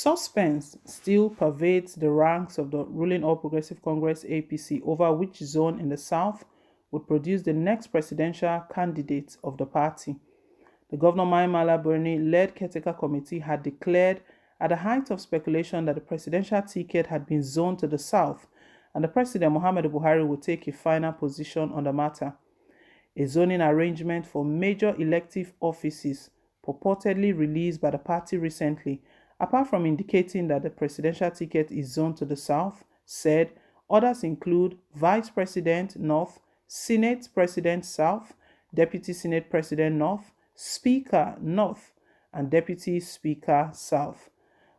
Suspense still pervades the ranks of the ruling All Progressive Congress APC over which zone in the south would produce the next presidential candidate of the party. The Governor Mai Mala Buni-led caretaker committee had declared at the height of speculation that the presidential ticket had been zoned to the south and the President Muhammadu Buhari would take a final position on the matter. A zoning arrangement for major elective offices purportedly released by the party recently, apart from indicating that the presidential ticket is zoned to the south, said others include Vice President North, Senate President South, Deputy Senate President North, Speaker North, and Deputy Speaker South.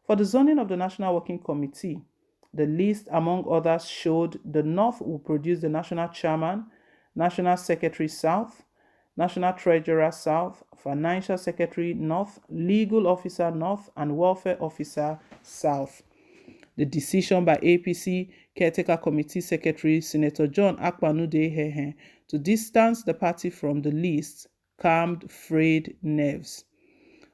For the zoning of the National Working Committee, the list, among others, showed the North will produce the National Chairman, National Secretary South, National Treasurer South, Financial Secretary North, Legal Officer North, and Welfare Officer South. The decision by APC Caretaker Committee Secretary Senator John Akpanu-Adeheye to distance the party from the list calmed frayed nerves.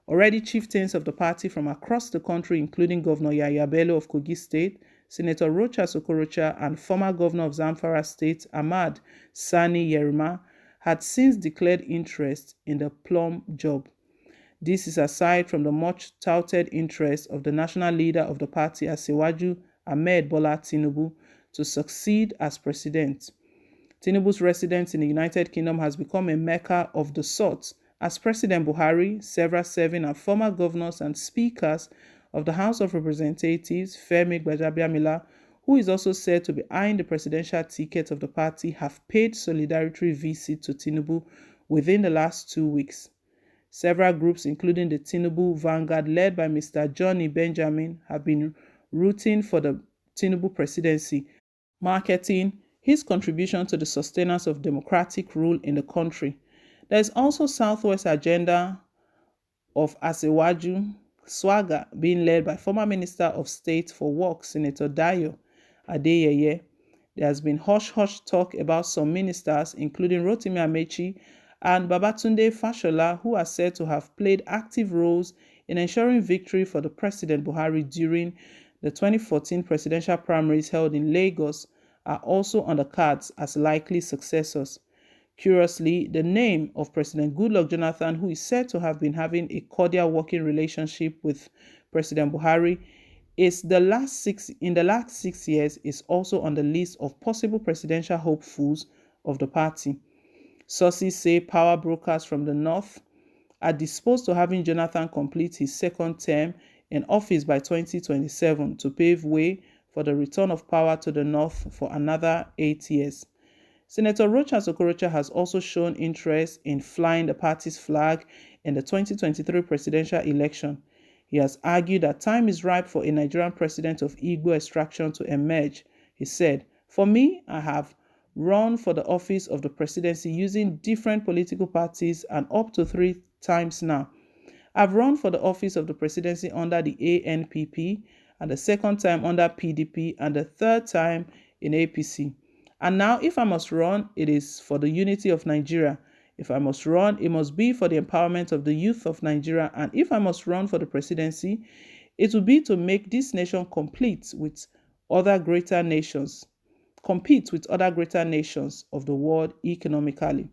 Already chieftains of the party from across the country, including Governor Yahaya Bello of Kogi State, Senator Rochas Okorocha, and former governor of Zamfara State, Ahmad Sani Yerima, had since declared interest in the plum job. This is aside from the much-touted interest of the national leader of the party, Asiwaju Ahmed Bola Tinubu, to succeed as president. Tinubu's residence in the United Kingdom has become a mecca of the sort, as President Buhari, several serving and former governors and speakers of the House of Representatives, Femi Gbajabiamila, who is also said to be eyeing the presidential ticket of the party, have paid solidarity visit to Tinubu within the last 2 weeks. Several groups, including the Tinubu Vanguard led by Mr. Johnny Benjamin, have been rooting for the Tinubu presidency, marketing his contribution to the sustenance of democratic rule in the country. There is also Southwest agenda of Asiwaju Swagger being led by former Minister of State for Work, Senator Dayo Adeyeye. There has been hush-hush talk about some ministers, including Rotimi Amechi and Babatunde Fashola, who are said to have played active roles in ensuring victory for the President Buhari during the 2014 presidential primaries held in Lagos, are also on the cards as likely successors. Curiously, the name of President Goodluck Jonathan, who is said to have been having a cordial working relationship with President Buhari, in the last 6 years, is also on the list of possible presidential hopefuls of the party. Sources say power brokers from the north are disposed to having Jonathan complete his second term in office by 2027 to pave way for the return of power to the north for another 8 years. Senator Rochas Okorocha has also shown interest in flying the party's flag in the 2023 presidential election. He has argued that time is ripe for a Nigerian president of Igbo extraction to emerge. He said, "For me, I have run for the office of the presidency using different political parties and up to 3 times now. I've run for the office of the presidency under the ANPP, and the second time under PDP, and the third time in APC. And now, if I must run, it is for the unity of Nigeria. If I must run, it must be for the empowerment of the youth of Nigeria. And if I must run for the presidency, it will be to make this nation compete with other greater nations of the world economically.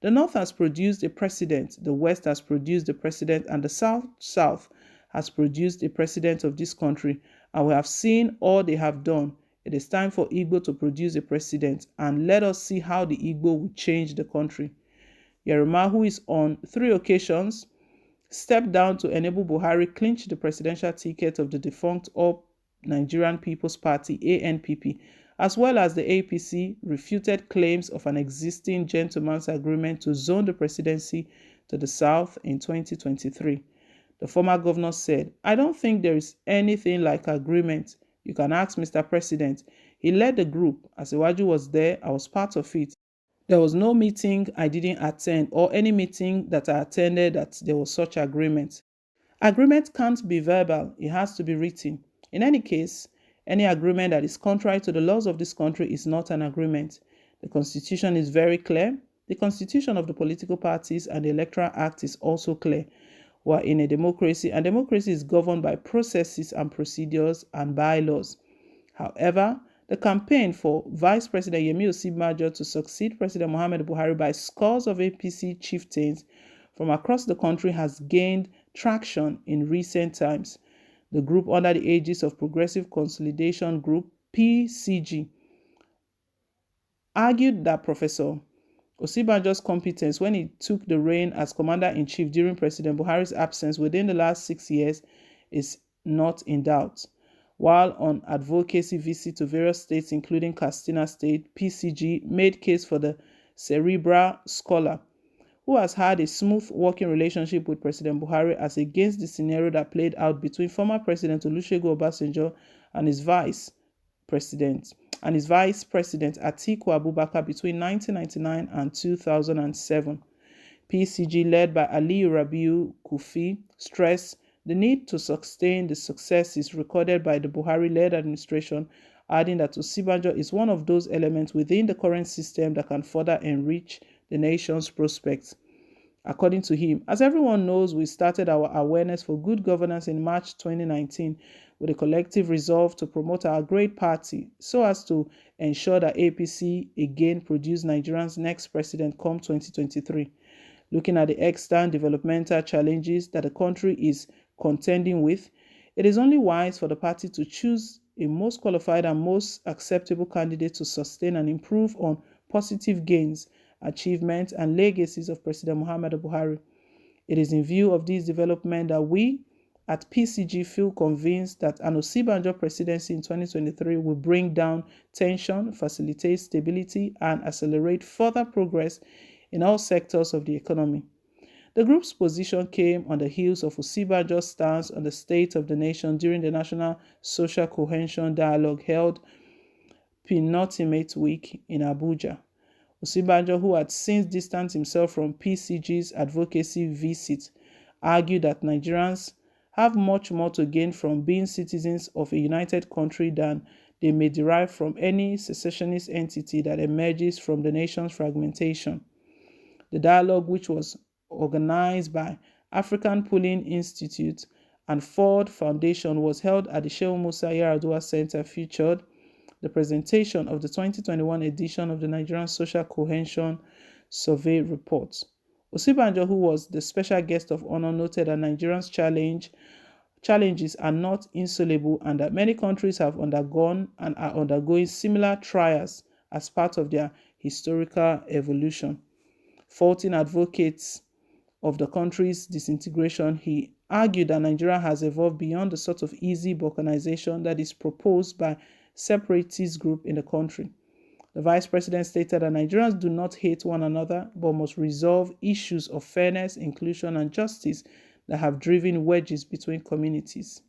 The North has produced a president, the West has produced a president, and the South has produced a president of this country. And we have seen all they have done. It is time for Igbo to produce a president, and let us see how the Igbo will change the country." Yerima, who is on 3 occasions stepped down to enable Buhari clinch the presidential ticket of the defunct All Nigerian People's Party, ANPP, as well as the APC, refuted claims of an existing gentleman's agreement to zone the presidency to the south in 2023. The former governor said, "I don't think there is anything like agreement. You can ask Mr. President. He led the group. Asiwaju was there. I was part of it. There was no meeting I didn't attend or any meeting that I attended that there was such agreement. Agreement can't be verbal. It has to be written. In any case, any agreement that is contrary to the laws of this country is not an agreement. The Constitution is very clear. The Constitution of the political parties and the Electoral Act is also clear. who are in a democracy, and democracy is governed by processes and procedures and bylaws. However, the campaign for Vice President Yemi Osibanjo to succeed President Muhammadu Buhari by scores of APC chieftains from across the country has gained traction in recent times. The group under the aegis of Progressive Consolidation Group, PCG, argued that Professor Osibanjo's competence when he took the reign as Commander-in-Chief during President Buhari's absence within the last 6 years is not in doubt. While on advocacy visit to various states including Katsina State, PCG made case for the cerebral scholar who has had a smooth working relationship with President Buhari as against the scenario that played out between former President Olusegun Obasanjo and his vice president Atiku Abubakar between 1999 and 2007. PCG, led by Aliyu Rabiu Kufi, stressed the need to sustain the successes recorded by the Buhari-led administration, adding that Osibanjo is one of those elements within the current system that can further enrich the nation's prospects. According to him, as everyone knows, we started our awareness for good governance in March 2019 with a collective resolve to promote our great party so as to ensure that APC again produce Nigeria's next president come 2023. Looking at the extant developmental challenges that the country is contending with, it is only wise for the party to choose a most qualified and most acceptable candidate to sustain and improve on positive gains, achievements, and legacies of President Muhammadu Buhari. It is in view of these developments that we at PCG feel convinced that an Osibanjo presidency in 2023 will bring down tension, facilitate stability, and accelerate further progress in all sectors of the economy. The group's position came on the heels of Osibanjo's stance on the state of the nation during the National Social Cohesion Dialogue held penultimate week in Abuja. Osibanjo, who had since distanced himself from PCG's advocacy visit, argued that Nigerians have much more to gain from being citizens of a united country than they may derive from any secessionist entity that emerges from the nation's fragmentation. The dialogue, which was organized by African Pooling Institute and Ford Foundation, was held at the Shehu Musa Yar'Adua Center, featured the presentation of the 2021 edition of the Nigerian Social Cohesion Survey report. Osibanjo, who was the special guest of honor, noted that Nigerians' challenges are not insoluble and that many countries have undergone and are undergoing similar trials as part of their historical evolution. Faulting advocates of the country's disintegration, he argued that Nigeria has evolved beyond the sort of easy balkanization that is proposed by separatist group in the country. The vice president stated that Nigerians do not hate one another but must resolve issues of fairness, inclusion, and justice that have driven wedges between communities.